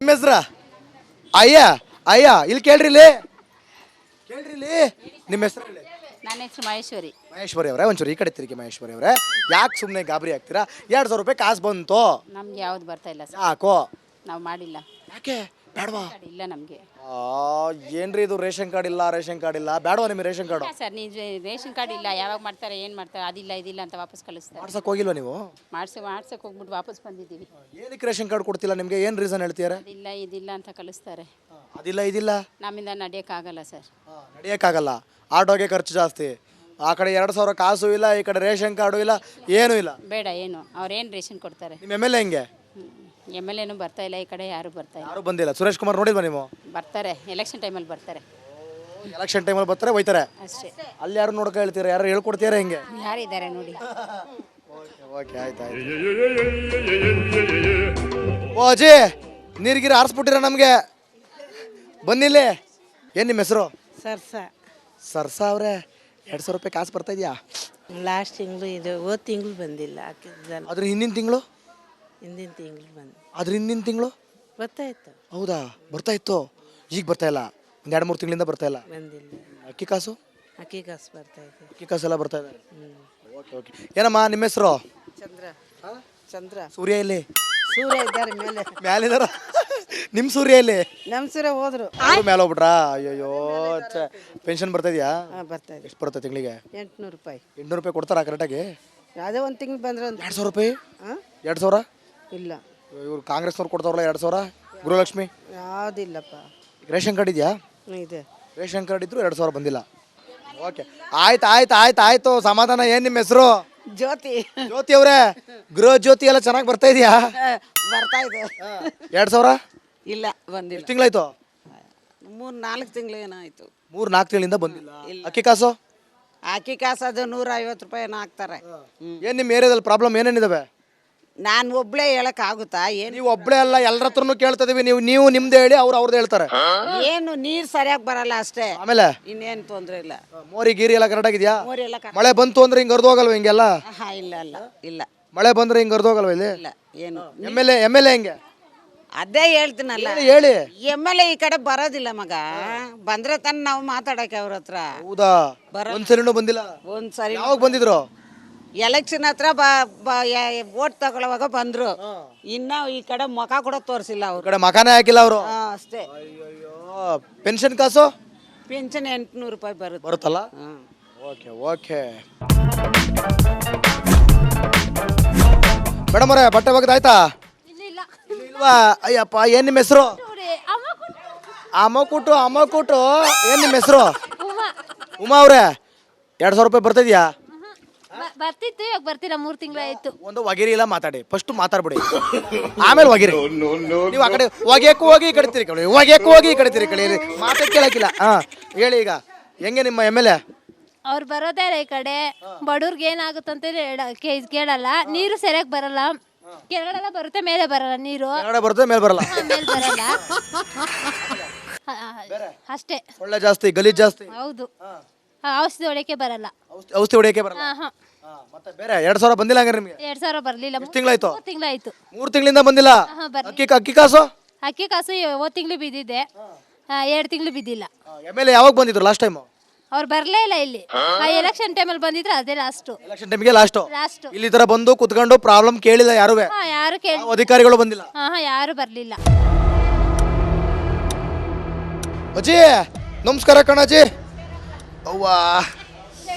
ನಿಮ್ಮ ಹೆಸ್ರ ಅಯ್ಯ ಅಯ್ಯ ಇಲ್ಲಿ ಕೇಳ್ರಿ ಇಲ್ಲಿ ನಿಮ್ಮ ಹೆಸರು ಹೇಳಿ. ನನ್ನ ಹೆಸರು ಮಹೇಶ್ವರಿ. ಮಹೇಶ್ವರಿ ಅವರೇ ಒಂಚೂರು ಈ ಕಡೆ ತಿರುಗಿ. ಮಹೇಶ್ವರಿ ಅವರೇ ಯಾಕೆ ಸುಮ್ಮನೆ ಗಾಬರಿ ಆಗ್ತೀರಾ? 2,000 ರೂಪಾಯಿ ಕಾಸು ಬಂತು. ನಮ್ಗೆ ಯಾವ್ದು ಬರ್ತಾ ಇಲ್ಲ ಸರ್. ಯಾಕೋ ನಾವು ಮಾಡಿಲ್ಲ. ಯಾಕೆ ಬೇಡವಾ? ಇಲ್ಲ ನಮಗೆ. ಏನ್ರಿ ಇದು ರೇಷನ್ ಕಾರ್ಡ್ ಇಲ್ಲ ಬೇಡವಾ ನಿಮಗೆ ರೇಷನ್ ಕಾರ್ಡು? ಸರ್ ನೀವು ರೇಷನ್ ಕಾರ್ಡ್ ಇಲ್ಲ, ಯಾವಾಗ ಮಾಡ್ತಾರೆ ಏನು ಮಾಡ್ತಾರೆ, ಅದಿಲ್ಲ ಇದಿಲ್ಲ ಅಂತ ವಾಪಸ್ ಕಳಿಸ್ತಾರೆ. ಮಾಡ್ಸಕ್ ಹೋಗಿಲ್ವಾ ನೀವು? ಮಾಡ್ಸಕ್ಕೆ ಹೋಗ್ಬಿಟ್ಟು ವಾಪಸ್ ಬಂದಿದ್ದೀವಿ. ಏನಕ್ಕೆ ರೇಷನ್ ಕಾರ್ಡ್ ಕೊಡ್ತಿಲ್ಲ ನಿಮಗೆ? ಏನು ರೀಸನ್ ಹೇಳ್ತೀರಾ? ಅದಿಲ್ಲ ಇದಿಲ್ಲ ಅಂತ ಕಳಿಸ್ತಾರೆ. ಅದಿಲ್ಲ ಇದಿಲ್ಲ ನಮ್ಮಿಂದ ನಡೆಯೋಕ್ಕಾಗಲ್ಲ ಸರ್. ನಡೆಯೋಕ್ಕಾಗಲ್ಲ. ಆಟೋಗೆ ಖರ್ಚು ಜಾಸ್ತಿ. ಆ ಕಡೆ 2,000 ಕಾಸು ಇಲ್ಲ, ಈ ಕಡೆ ರೇಷನ್ ಕಾರ್ಡು ಇಲ್ಲ, ಏನೂ ಇಲ್ಲ. ಬೇಡ ಏನು ಅವ್ರೇನು ರೇಷನ್ ಕೊಡ್ತಾರೆ? ನಿಮ್ಮ ಎಮ್ ಎಲ್ ಎ ಹೆಂಗೆ? ಎಮ್ ಎಲ್ ಎನೂ ಬರ್ತಾ ಇಲ್ಲ, ಈ ಕಡೆ ಯಾರು ಬರ್ತಾ ಇಲ್ಲ. ಯಾರು ಬಂದಿಲ್ಲ. ಸುರೇಶ್ ಕುಮಾರ್ ನೋಡಿಲ್ವಾ ನೀವು? ಬರ್ತಾರೆ, ಎಲೆಕ್ಷನ್ ಟೈಮಲ್ಲಿ ಬರ್ತಾರೆ. ಎಲೆಕ್ಷನ್ ಟೈಮಲ್ಲಿ ಬರ್ತಾರೆ, ಹೋಯ್ತಾರೆ ಅಷ್ಟೇ. ಅಲ್ಲಿ ಯಾರು ನೋಡ್ಕ ಹೇಳ್ತೀರಾ? ಯಾರು ಹೇಳ್ಕೊಡ್ತೀರಾ ಹೆಂಗೆ? ಯಾರಿದ್ದಾರೆ ನೋಡಿ. ಓಕೆ ಆಯ್ತು. ಓ ಅಜಿ ನೀರ್ಗಿರಿ ಆರಿಸ್ಬಿಟ್ಟಿರ ನಮಗೆ. ಬನ್ನಿಲ್ಲಿ. ಏನು ನಿಮ್ಮ ಹೆಸರು? ಸರ್ಸ ಅವ್ರೆ 2,000 ರೂಪಾಯಿ ಕಾಸು ಬರ್ತಾ ಇದೆಯಾ? ಲಾಸ್ಟ್ ತಿಂಗಳು ಇದು ಹೋದ ತಿಂಗಳು ಬಂದಿಲ್ಲ. ಅದ್ರ ಹಿಂದಿನ ತಿಂಗಳು? ಹಿಂದಿನ ತಿಂಗಳು ಬಂದು ಅದ್ರ ಹಿಂದಿನ ತಿಂಗಳು ಬರ್ತಾಯಿತ್ತು. ಹೌದಾ? ಬರ್ತಾ ಇತ್ತು, ಈಗ ಬರ್ತಾ ಇಲ್ಲ. ಒಂದು 2-3 ತಿಂಗಳಿಂದ ಬರ್ತಾ ಇಲ್ಲ. ಬಂದಿಲ್ಲ. ಅಕ್ಕಿ ಕಾಸು ಬರ್ತಾಯಿದೆ. ಅಕ್ಕಿ ಕಾಸು ಎಲ್ಲ ಬರ್ತಾ ಇದೆ. ಓಕೆ. ಏನಮ್ಮ ನಿಮ್ಮ ಹೆಸರು? ಚಂದ್ರ. ಸೂರ್ಯ ಇಲ್ಲಿ? ಸೂರ್ಯ ಇದ್ದಾರೆ ಮ್ಯಾಲಿದಾರ. ನಿಮ್ಮ ಸೂರ್ಯ ಇಲ್ಲಿ? ನಮ್ಮ ಸೂರ್ಯ ಹೋದ್ರು. ಮೇಲೆ ಹೋಗ್ಬಿಟ್ರಾ? ಅಯ್ಯೋ. ಪೆನ್ಷನ್ ಬರ್ತಾ ಇದೆಯಾ? ಬರ್ತಾ ಇದೆ. ಎಷ್ಟು ಬರುತ್ತೆ ತಿಂಗಳಿಗೆ? 800 ರೂಪಾಯಿ. 800 ರೂಪಾಯಿ ಕೊಡ್ತಾರಾ ಕರೆಕ್ಟಾಗಿ? ಯಾವುದೇ ಒಂದು ತಿಂಗಳು ಬಂದ್ರೆ 2,000 ರೂಪಾಯಿ? 2,000 ಇಲ್ಲ. ಇವ್ರು ಕಾಂಗ್ರೆಸ್ನವ್ರು ಕೊಡ್ತಾರಲ್ಲ 2,000 ಗೃಹಲಕ್ಷ್ಮಿ? ಯಾವುದಿಲ್ಲಪ್ಪ. ರೇಷನ್ ಕಾರ್ಡ್ ಇದೆಯಾ? ಇದೆ. ರೇಷನ್ ಕಾರ್ಡ್ ಇದ್ರು 2,000 ಬಂದಿಲ್ಲ. ಓಕೆ ಆಯ್ತು ಸಮಾಧಾನ. ಏನು ನಿಮ್ಮ ಹೆಸರು? ಜ್ಯೋತಿ ಅವರೇ ಗೃಹ ಜ್ಯೋತಿ ಎಲ್ಲ ಚೆನ್ನಾಗಿ ಬರ್ತಾ ಇದೆಯಾ? ಬರ್ತಾ ಇದೆ. 2,000 ಇಲ್ಲ ಬಂದಿಲ್ಲ. ಎಷ್ಟು ತಿಂಗಳಾಯ್ತು? 3-4 ತಿಂಗಳು ಏನಾಯ್ತು. 3-4 ತಿಂಗಳಿಂದ ಬಂದಿಲ್ಲ. ಅಕ್ಕಿ ಕಾಸು? ಅಕ್ಕಿ ಕಾಸು ಅದು 150 ರೂಪಾಯಿ ಏನೋ ಹಾಕ್ತಾರೆ. ಏನು ನಿಮ್ಮ ಏರಿಯಾದಲ್ಲಿ ಪ್ರಾಬ್ಲಮ್ ಏನೇನಿದಾವೆ? ನಾನು ಒಬ್ಳೆ ಹೇಳಕ್ ಆಗುತ್ತಾ? ಏನು ನೀವು ಒಬ್ಳೆ ಅಲ್ಲ, ಎಲ್ಲರ ಹತ್ರನು ಕೇಳ್ತಿದೀವಿ. ನೀವು ನಿಮ್ದು ಹೇಳಿ, ಅವ್ರದ್ದು ಹೇಳ್ತಾರೆ. ಏನು ನೀರು ಸರಿಯಾಗಿ ಬರಲ್ಲ ಅಷ್ಟೇ. ಆಮೇಲೆ ಇನ್ನೇನು ತೊಂದರೆ ಇಲ್ಲ. ಮೋರಿ ಗೀರಿ ಎಲ್ಲ ಕರೆಕ್ಟ್ ಆಗಿದ್ಯಾ? ಮೋರಿ ಎಲ್ಲ ಮಳೆ ಬಂತು ಅಂದ್ರೆ ಹಿಂಗೆ ಹರಿದು ಹೋಗಲ್ವ ಹಿಂಗೆಲ್ಲ? ಇಲ್ಲ ಮಳೆ ಬಂದ್ರೆ ಹಿಂಗೆ ಹರಿದು ಹೋಗಲ್ವ ಇಲ್ಲಿ? ಇಲ್ಲ ಏನು. ಎಮ್ ಎಲ್ ಎ ಹೆಂಗೆ? ಅದೇ ಹೇಳ್ತೀನಲ್ಲ, ಹೇಳಿ. ಎಮ್ ಎಲ್ ಎ ಈ ಕಡೆ ಬರೋದಿಲ್ಲ ಮಗ. ಬಂದ್ರೆ ತಾನೆ ನಾವು ಮಾತಾಡಕ್ಕೆ ಅವ್ರ ಹತ್ರ. ಹೌದಾ? ಒಂದ್ಸರಿನೂ ಬಂದಿಲ್ಲ? ಒಂದ್ಸರಿ ಯಾವಾಗ ಬಂದಿದ್ರು? ಎಲೆಕ್ಷನ್ ಹತ್ರ ವೋಟ್ ತಗೊಳ್ಳುವಾಗ ಬಂದ್ರು. ಇನ್ನ ಈ ಕಡೆ ಮುಖ ಕೂಡ ತೋರಿಸಿಲ್ಲ ಅವ್ರು. ಕಡೆ ಮಕಾನೇ ಹಾಕಿಲ್ಲ ಅವರು. ಅಷ್ಟೇ. ಪೆನ್ಷನ್ ಕಾಸು? ಪೆನ್ಷನ್ 800 ರೂಪಾಯಿ ಬರುತ್ತಲ್ಲ? ಓಕೆ. ಮೇಡಮ್ ಅವರೇ ಬಟ್ಟೆ ಒಗ್ದಾಯ್ತಾ? ಇಲ್ವಾ? ಅಯ್ಯಪ್ಪ. ಏನ್ ನಿಮ್ಮ ಹೆಸರು? ಅಮ್ಮಕೂಟು. ಏನ್ ನಿಮ್ಮ ಹೆಸರು? ಉಮಾ ಅವ್ರೆ 2,000 ರೂಪಾಯಿ ಬರ್ತಿದ್ಯಾ? ಬರ್ತಿತ್ತು, ಇವಾಗ ಬರ್ತಿಲ್ಲ. 3 ತಿಂಗಳಾಯ್ತು. ಒಂದು ಒಗಿರಿ ಇಲ್ಲ ಮಾತಾಡಿ. ಫಸ್ಟ್ ಮಾತಾಡ್ಬಿಡಿ, ಆಮೇಲೆ ಒಗಿರಿ. ನೀವು ಆ ಕಡೆ ಒಗೆಯಕ್ಕೂ ಹೋಗಿ ಈ ಕಡೆ ತಿರ್ಕೊಳ್ಳಿ, ಒಗೆಯಕ್ಕೂ ಹೋಗಿ ಈ ಕಡೆ ತಿರ್ಕೊಳ್ಳಿ. ಮಾತೇ ಕೇಳಕ್ಕಿಲ್ಲ. ಹೇಳಿ ಈಗ ಹೆಂಗೆ ನಿಮ್ಮ ಎಮ್ ಎಲ್ ಎ? ಅವ್ರು ಬರೋದೇ ಇಲ್ಲ ಈ ಕಡೆ. ಬಡವ್ರಿಗೆ ಏನಾಗುತ್ತಂತ ಕೇಳಲ್ಲ. ನೀರು ಸರಿಯಾಗಿ ಬರಲ್ಲ. ಕೆಳಗಡೆಲ್ಲ ಬರುತ್ತೆ, ಮೇಲೆ ಬರಲ್ಲ ನೀರು. ಕೆಳಗಡೆ ಬರುತ್ತೆ, ಮೇಲೆ ಬರಲ್ಲ. ಮೇಲೆ ಬರಲ್ಲ ಅಷ್ಟೇ. ಒಳ್ಳೆ ಜಾಸ್ತಿ, ಗಲೀಜ್ ಜಾಸ್ತಿ. ಹೌದು. ಔಷಧಿ ಹೊಡಿಯಕ್ಕೆ ಬರಲ್ಲ. ಔಷಧಿ ಹೊಡಿಯಕ್ಕೆ ಬರಲ್ಲ. ಮತ್ತೆ ಬೇರೆ 2,000 ಬಂದಿಲ್ಲ ಹಂಗಾರೆ ನಿಮಗೆ? 2,000 ಬರ್ಲಿಲ್ಲ. 3 ತಿಂಗಳಾಯ್ತು. 3 ತಿಂಗಳಾಯ್ತು. 3 ತಿಂಗಳಿಂದ ಬಂದಿಲ್ಲ. ಅಕ್ಕಿ ಕಾಸು? ಅಕ್ಕಿ ಕಾಸು ಹೋದ ತಿಂಗಳು ಬಿದ್ದಿದೆ, 2 ತಿಂಗಳು ಬಿದ್ದಿಲ್ಲ. ಎಮ್ ಎಲ್ ಎ ಯಾವಾಗ ಬಂದಿದ್ರು ಲಾಸ್ಟ್ ಟೈಮ್? ಅವ್ರು ಬರ್ಲೇ ಇಲ್ಲ ಇಲ್ಲಿ. ಎಲೆಕ್ಷನ್ ಟೈಮಲ್ಲಿ ಬಂದಿದ್ರೆ ಅದೇ ಲಾಸ್ಟ್. ಎಲೆಕ್ಷನ್ ಟೈಮ್ಗೆ ಲಾಸ್ಟ್. ಇಲ್ಲಿ ತರ ಬಂದು ಕುತ್ಕೊಂಡು ಪ್ರಾಬ್ಲಮ್ ಕೇಳಿಲ್ಲ ಯಾರು? ಯಾರು ಕೇಳಿ ಅಧಿಕಾರಿಗಳು ಬಂದಿಲ್ಲ. ಯಾರು ಬರ್ಲಿಲ್ಲ. ಅಜ್ಜಿ ನಮಸ್ಕಾರ ಕಣಜ್ಜಿ. ಅವ್ವಾ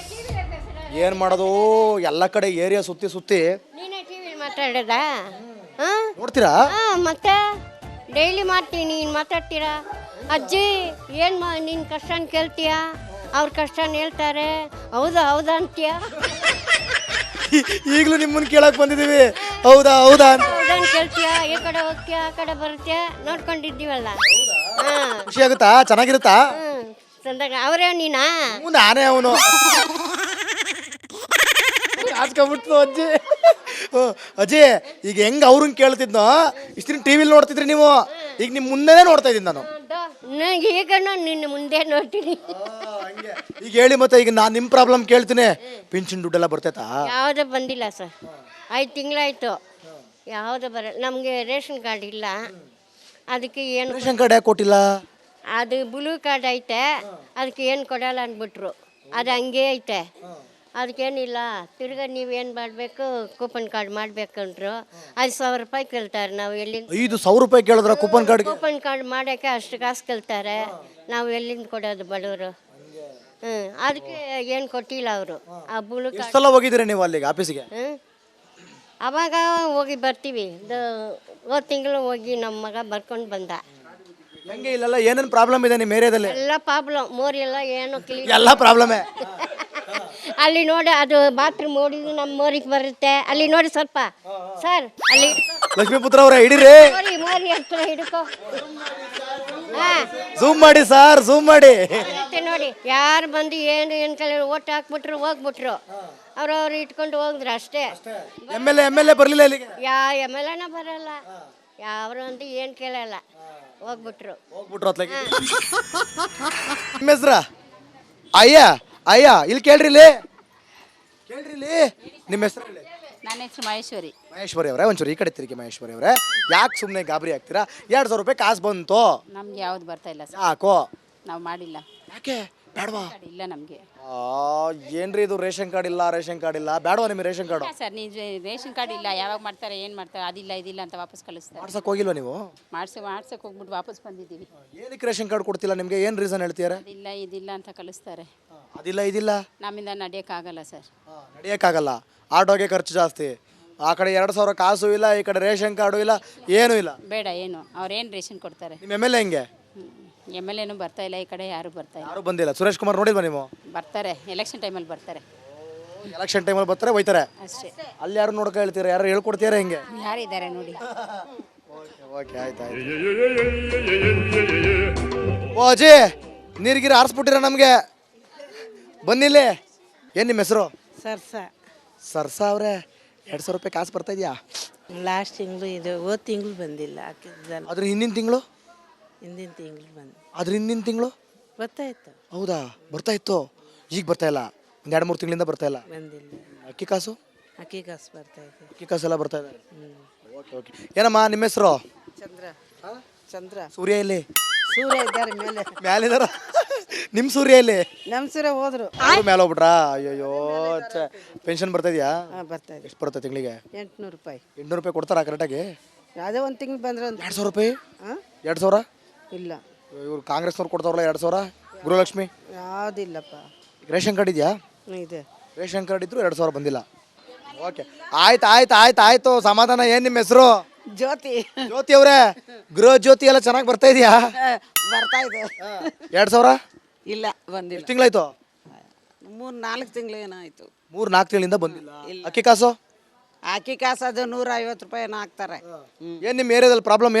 ಏನ್ ಮಾಡೋದು, ಎಲ್ಲ ಕಡೆ ಏರಿಯಾ ಸುತ್ತಿ ನೀನೇ ಟಿವಿಲಿ ಮಾತಾಡೋದ? ನೋಡ್ತೀರಾ? ಮತ್ತೆ ಡೈಲಿ ಮಾಡ್ತೀನಿ, ನೀನು ಮಾತಾಡ್ತೀರಾ? ಅಜ್ಜಿ ಏನು ನಿನ್ನ ಕಷ್ಟನ ಕೇಳ್ತೀಯಾ? ಅವ್ರ ಕಷ್ಟನ ಹೇಳ್ತಾರೆ. ಹೌದಾ ಅಂತೀಯ? ಈಗಲೂ ನಿಮ್ಮನ್ನ ಕೇಳಕ್ ಬಂದಿದೀವಿ. ಹೌದಾ ಅಂತ ಕೇಳ್ತೀಯಾ? ಈ ಕಡೆ ಹೋಗ್ತೀಯಾ, ಆ ಕಡೆ ಬರ್ತೀಯಾ? ನೋಡ್ಕೊಂಡಿದ್ದೀವಲ್ಲ. ಖುಷಿ ಆಗುತ್ತಾ? ಚೆನ್ನಾಗಿರುತ್ತಾ? ಚಂದಾಗ. ಅವರೇ ನೀನಾ? ನಾನೇ ಅವನು. ಹಾಸ್ಕೊಂಡ್ಬಿಡ್ತು ಅಜ್ಜಿ. ಅಜ್ಜಿ ಈಗ ಹೆಂಗ್ ಅವ್ರನ್ನ ಕೇಳ್ತಿದ್ನೋ ಇಷ್ಟಿನ ಟಿವಿಲಿ ನೋಡ್ತಿದ್ರಿ ನೀವು, ಈಗ ನಿಮ್ ಮುಂದೆನೇ ನೋಡ್ತಾ ಇದ್ದೀನಿ ನಾನು. ನನಗೆ ಈಗ ನಿನ್ನ ಮುಂದೆ ನೋಡ್ತೀನಿ. ಈಗ ಹೇಳಿ ಮತ್ತೆ, ಈಗ ನಾನು ನಿಮ್ಮ ಪ್ರಾಬ್ಲಮ್ ಕೇಳ್ತೀನಿ. ಪಿಂಚಣಿ ದುಡ್ಡೆಲ್ಲ ಬರ್ತೈತಾ? ಯಾವುದೂ ಬಂದಿಲ್ಲ ಸರ್. 5 ತಿಂಗಳಾಯ್ತು. ಯಾವುದೂ ಬರಲ್ಲ ನಮಗೆ. ರೇಷನ್ ಕಾರ್ಡ್ ಇಲ್ಲ. ಅದಕ್ಕೆ ಏನು ರೇಷನ್ ಕಾರ್ಡ್ ಯಾಕೆ ಕೊಟ್ಟಿಲ್ಲ? ಅದು ಬ್ಲೂ ಕಾರ್ಡ್ ಐತೆ, ಅದಕ್ಕೆ ಏನು ಕೊಡಲ್ಲ ಅಂದ್ಬಿಟ್ರು. ಅದು ಹಂಗೆ ಐತೆ, ಅದಕ್ಕೇನಿಲ್ಲ. ತಿರ್ಗಾ ನೀವೇನು ಮಾಡಬೇಕು, ಕೂಪನ್ ಕಾರ್ಡ್ ಮಾಡಬೇಕಂದ್ರು 5,000 ರೂಪಾಯಿ ಕೇಳ್ತಾರೆ. ನಾವು ಎಲ್ಲಿಂದ 5,000 ರೂಪಾಯಿ ಕೇಳಿದ್ರ ಕೂಪನ್ ಕಾರ್ಡ್ಗೆ? ಕೂಪನ್ ಕಾರ್ಡ್ ಮಾಡೋಕ್ಕೆ ಅಷ್ಟು ಕಾಸು ಕೇಳ್ತಾರೆ. ನಾವು ಎಲ್ಲಿಂದ ಕೊಡೋದು ಬಡವರು? ಅದಕ್ಕೆ ಏನು ಕೊಟ್ಟಿಲ್ಲ ಅವರು. ಆ ಬ್ಲೂ ಎಷ್ಟು ಕಾರ್ಡ್ ಸಲ ಹೋಗಿದ್ದೀರಿ ನೀವು ಅಲ್ಲಿಗೆ ಆಫೀಸಿಗೆ? ಅವಾಗ ಹೋಗಿ ಬರ್ತೀವಿ. ಹೋದ ತಿಂಗಳು ಹೋಗಿ ನಮ್ಮ ಮಗ ಬರ್ಕೊಂಡು ಬಂದ. ಹೆಂಗೆ ಇಲ್ಲೆಲ್ಲ ಏನೇನು ಪ್ರಾಬ್ಲಮ್ ಇದೆ ನಿಮ್ಮ ಏರಿಯಾದಲ್ಲಿ? ಎಲ್ಲ ಪ್ರಾಬ್ಲಮ್, ಮೋರಿಯೆಲ್ಲ ಏನು ಕ್ಲೀನ್. ಎಲ್ಲ ಪ್ರಾಬ್ಲಮೇ. ಅಲ್ಲಿ ನೋಡಿ, ಅದು ಬಾತ್ರೂಮ್ ನೋಡಿದ್ರು ನಮ್ಮ ಮೋರಿಗೆ ಬರುತ್ತೆ. ಅಲ್ಲಿ ನೋಡಿ ಸ್ವಲ್ಪ ಸರ್, ಅಲ್ಲಿ ಲಕ್ಷ್ಮೀಪುತ್ರ ಅವರೇ ಹಿಡೀರಿ, ಮೋರಿ ಹತ್ರ ಹಿಡ್ಕೊ. ಝೂಮ್ ಮಾಡಿ ಸರ್, ಝೂಮ್ ಮಾಡಿ. ಮತ್ತೆ ನೋಡಿ, ಯಾರು ಬಂದು ಏನು ಕಲೆ ಓಟ್ ಹಾಕ್ಬಿಟ್ರು ಹೋಗ್ಬಿಟ್ರು. ಅವ್ರವ್ರು ಇಟ್ಕೊಂಡು ಹೋಗಿದ್ರು ಅಷ್ಟೇ. ಎಮ್.ಎಲ್.ಎ ಬರ್ಲಿಲ್ಲ ಇಲ್ಲಿಗೆ? ಎಮ್ ಎಲ್ ಎನ ಬರಲ್ಲ, ಯಾರು ಅಂತ ಏನು ಕೇಳಲ್ಲ, ಹೋಗ್ಬಿಟ್ರು. ಅತ್ಲಾಗೆ ನಿಮ್ಮ ಹೆಸ್ರ? ಅಯ್ಯ ಇಲ್ಲಿ ಕೇಳ್ರಿ, ನಿಮ್ಮ ಹೆಸರು ಹೇಳಿ. ನನ್ನ ಹೆಸರು ಮಹೇಶ್ವರಿ. ಮಹೇಶ್ವರಿ ಅವರೇ, ಒಂಚೂರು ಈ ಕಡೆ ತಿರುಗಿ. ಮಹೇಶ್ವರಿ ಅವರೇ, ಯಾಕೆ ಸುಮ್ಮನೆ ಗಾಬರಿ ಆಗ್ತೀರಾ? 2,000 ರೂಪಾಯಿ ಕಾಸು ಬಂತು, ನಮ್ಗೆ ಯಾವ್ದು ಬರ್ತಾ ಇಲ್ಲ ಸರ್. ಯಾಕೋ? ನಾವು ಮಾಡಿಲ್ಲ. ಯಾಕೆ ಬೇಡವಾ? ಕಾರ್ಡ್ ಇಲ್ಲ ನಮಗೆ. ಏನ್ರಿ ಇದು ರೇಷನ್ ಕಾರ್ಡ್ ಇಲ್ಲ, ಬೇಡವಾ ನಿಮಗೆ ರೇಷನ್ ಕಾರ್ಡು? ಸರ್, ನೀವು ರೇಷನ್ ಕಾರ್ಡ್ ಇಲ್ಲ, ಯಾವಾಗ ಮಾಡ್ತಾರೆ ಏನು ಮಾಡ್ತಾರೆ, ಅದಿಲ್ಲ ಇದಿಲ್ಲ ಅಂತ ವಾಪಸ್ ಕಳಿಸ್ತಾರೆ. ಮಾಡ್ಸಕ್ ಹೋಗಿಲ್ವಾ ನೀವು? ಮಾಡ್ಸಕ್ಕೆ ಹೋಗ್ಬಿಟ್ಟು ವಾಪಸ್ ಬಂದಿದ್ದೀವಿ. ಏನಕ್ಕೆ ರೇಷನ್ ಕಾರ್ಡ್ ಕೊಡ್ತಿಲ್ಲ ನಿಮಗೆ? ಏನು ರೀಸನ್ ಹೇಳ್ತೀರಾ? ಅದಿಲ್ಲ ಇದಿಲ್ಲ ಅಂತ ಕಳಿಸ್ತಾರೆ. ಅದಿಲ್ಲ ಇದಿಲ್ಲ ನಮ್ಮಿಂದ ನಡೆಯೋಕ್ಕಾಗಲ್ಲ ಸರ್. ನಡೆಯೋಕ್ಕಾಗಲ್ಲ. ಆಟೋಗೆ ಖರ್ಚು ಜಾಸ್ತಿ, ಆ ಕಡೆ 2,000 ಕಾಸು ಇಲ್ಲ, ಈ ಕಡೆ ರೇಷನ್ ಕಾರ್ಡು ಇಲ್ಲ, ಏನೂ ಇಲ್ಲ. ಬೇಡ, ಏನು ಅವ್ರೇನು ರೇಷನ್ ಕೊಡ್ತಾರೆ? ನಿಮ್ಮ ಎಮ್.ಎಲ್.ಎ ಹೆಂಗೆ? ಎಮ್ ಎಲ್ ಎನೂ ಬರ್ತಾ ಇಲ್ಲ, ಈ ಕಡೆ ಯಾರು ಬರ್ತಾ ಇಲ್ಲ. ಯಾರು ಬಂದಿಲ್ಲ. ಸುರೇಶ್ ಕುಮಾರ್ ನೋಡಿಲ್ವಾ ನೀವು? ಬರ್ತಾರೆ, ಎಲೆಕ್ಷನ್ ಟೈಮಲ್ಲಿ ಬರ್ತಾರೆ ಎಲೆಕ್ಷನ್ ಟೈಮಲ್ಲಿ ಬರ್ತಾರೆ, ಹೋಯ್ತಾರೆ ಅಷ್ಟೇ. ಅಲ್ಲಿ ಯಾರು ನೋಡ್ಕೊ ಹೇಳ್ತೀರಾ? ಯಾರು ಹೇಳ್ಕೊಡ್ತೀರಾ ಹೆಂಗೆ? ಯಾರಿದ್ದಾರೆ ನೋಡಿ. ಓಕೆ, ಆಯ್ತು. ಓ ಅಜಿ, ನೀರಿಗಿರಿ ಆರಿಸ್ಬಿಟ್ಟಿರ ನಮಗೆ. ಬನ್ನಿಲ್ಲಿ. ಏನು ನಿಮ್ಮ ಹೆಸರು? ಸರ್ಸಾ ಅವರೇ, 2,000 ರೂಪಾಯಿ ಕಾಸು ಬರ್ತಾ ಇದೆಯಾ? ಲಾಸ್ಟ್ ತಿಂಗಳು ಇದು, ಹೋದ ತಿಂಗಳು ಬಂದಿಲ್ಲ. ಅದ್ರ ಹಿಂದಿನ ತಿಂಗಳು? ಹಿಂದಿನ ತಿಂಗಳು ಬಂದು ಅದ್ರ ಹಿಂದಿನ ತಿಂಗಳು ಬರ್ತಾ ಇತ್ತು. ಹೌದಾ? ಬರ್ತಾ ಇತ್ತು, ಈಗ ಬರ್ತಾ ಇಲ್ಲ. ಒಂದು 2-3 ತಿಂಗಳಿಂದ ಬರ್ತಾ ಇಲ್ಲ. ಬಂದಿಲ್ಲ. ಅಕ್ಕಿ ಕಾಸು? ಅಕ್ಕಿ ಕಾಸು ಬರ್ತಾ ಇದೆ. ಅಕ್ಕಿ ಕಾಸು ಎಲ್ಲ ಬರ್ತಾ ಇದೆ. ಓಕೆ. ಏನಮ್ಮ ನಿಮ್ಮ ಹೆಸರು? ಚಂದ್ರ. ಸೂರ್ಯ ಇಲ್ಲಿ? ಸೂರ್ಯ ಇದ್ದಾರೆ ಮ್ಯಾಲಿದಾರ. ನಿಮ್ಮ ಸೂರ್ಯ ಇಲ್ಲಿ? ನಮ್ಮ ಸೂರ್ಯ ಹೋದ್ರು. ಮೇಲೆ ಹೋಗ್ಬಿಟ್ರಾ? ಅಯ್ಯೋ, ಪೆನ್ಷನ್ ಬರ್ತಾ ಇದೆಯಾ? ಬರ್ತಾ ಇದೆ. ಎಷ್ಟು ಬರುತ್ತೆ ತಿಂಗಳಿಗೆ? 800 ರೂಪಾಯಿ. 800 ರೂಪಾಯಿ ಕೊಡ್ತಾರಾ ಕರೆಕ್ಟಾಗಿ? ಯಾವುದೇ ಒಂದು ತಿಂಗಳು ಬಂದ್ರೆ 2,000 ರೂಪಾಯಿ? 2,000 ಇಲ್ಲ. ಇವ್ರು ಕಾಂಗ್ರೆಸ್ನವ್ರು ಕೊಡ್ತಾವ್ರಲ್ಲ 2,000. ಗೃಹಲಕ್ಷ್ಮಿ ಯಾವುದಿಲ್ಲಪ್ಪ. ರೇಷನ್ ಕಾರ್ಡ್ ಇದೆಯಾ? ಇದೆ. ರೇಷನ್ ಕಾರ್ಡ್ ಇದ್ರು 2,000 ಬಂದಿಲ್ಲ. ಓಕೆ, ಆಯ್ತು ಸಮಾಧಾನ. ಏನು ನಿಮ್ಮ ಹೆಸರು? ಜ್ಯೋತಿ. ಜ್ಯೋತಿ ಅವರೇ, ಗೃಹ ಜ್ಯೋತಿ ಎಲ್ಲ ಚೆನ್ನಾಗಿ ಬರ್ತಾ ಇದೆಯಾ? ಬರ್ತಾ ಇದೆ. 2,000 ಇಲ್ಲ, ಬಂದಿಲ್ಲ. ಎಷ್ಟು ತಿಂಗಳಾಯ್ತು? 3-4 ತಿಂಗಳು ಏನಾಯ್ತು. 3-4 ತಿಂಗಳಿಂದ ಬಂದಿಲ್ಲ. ಅಕ್ಕಿ ಕಾಸು? ಅಕ್ಕಿ ಕಾಸು ಅದು 150 ರೂಪಾಯಿ ಹಾಕ್ತಾರೆ. ಏನು ನಿಮ್ಮ ಏರಿಯಾದಲ್ಲಿ ಪ್ರಾಬ್ಲಮ್ ಏನು?